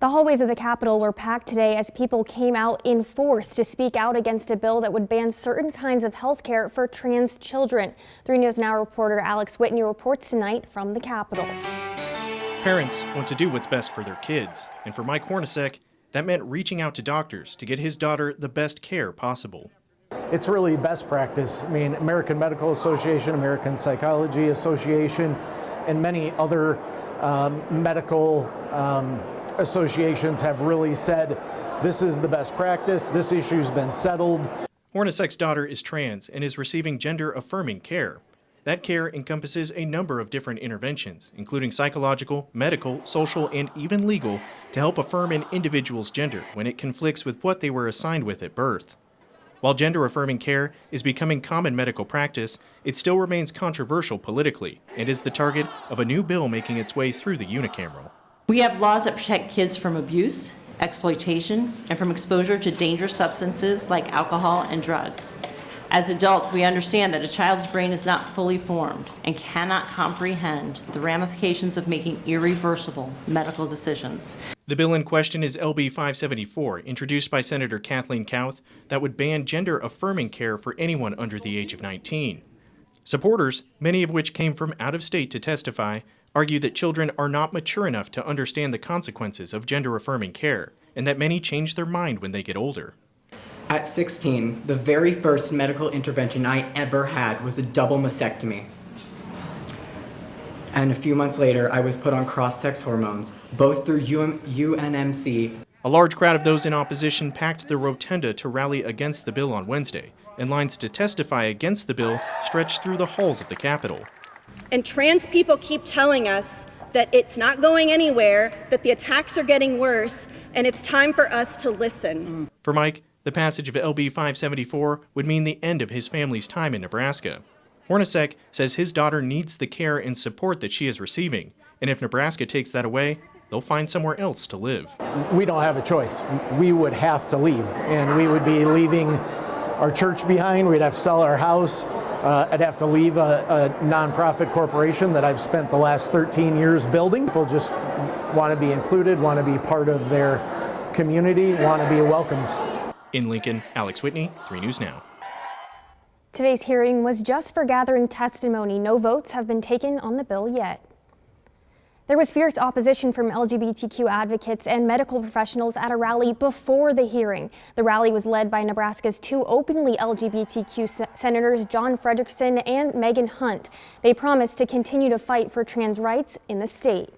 The hallways of the Capitol were packed today as people came out in force to speak out against a bill that would ban certain kinds of health care for trans children. 3 News Now reporter Alex Whitney reports tonight from the Capitol. Parents want to do what's best for their kids, and for Mike Hornacek, that meant reaching out to doctors to get his daughter the best care possible. It's really best practice. I mean, American Medical Association, American Psychology Association, and many other medical associations have really said this is the best practice. This issue's been settled. Hornacek's daughter is trans and is receiving gender-affirming care. That care encompasses a number of different interventions, including psychological, medical, social, and even legal, to help affirm an individual's gender when it conflicts with what they were assigned with at birth. While gender-affirming care is becoming common medical practice, it still remains controversial politically and is the target of a new bill making its way through the unicameral. We have laws that protect kids from abuse, exploitation, and from exposure to dangerous substances like alcohol and drugs. As adults, we understand that a child's brain is not fully formed and cannot comprehend the ramifications of making irreversible medical decisions. The bill in question is LB 574, introduced by Senator Kathleen Kauth, that would ban gender-affirming care for anyone under the age of 19. Supporters, many of which came from out of state to testify, argue that children are not mature enough to understand the consequences of gender-affirming care, and that many change their mind when they get older. At 16, the very first medical intervention I ever had was a double mastectomy. And a few months later, I was put on cross-sex hormones, both through UNMC. A large crowd of those in opposition packed the rotunda to rally against the bill on Wednesday, and lines to testify against the bill stretched through the halls of the Capitol. And trans people keep telling us that it's not going anywhere, that the attacks are getting worse, and it's time for us to listen. For Mike, the passage of LB 574 would mean the end of his family's time in Nebraska. Hornacek says his daughter needs the care and support that she is receiving, and if Nebraska takes that away, they'll find somewhere else to live. We don't have a choice. We would have to leave, and we would be leaving our church behind. We'd have to sell our house. I'd have to leave a nonprofit corporation that I've spent the last 13 years building. People just want to be included, want to be part of their community, want to be welcomed. In Lincoln, Alex Whitney, 3 News Now. Today's hearing was just for gathering testimony. No votes have been taken on the bill yet. There was fierce opposition from LGBTQ advocates and medical professionals at a rally before the hearing. The rally was led by Nebraska's 2 openly LGBTQ senators, John Frederickson and Megan Hunt. They promised to continue to fight for trans rights in the state.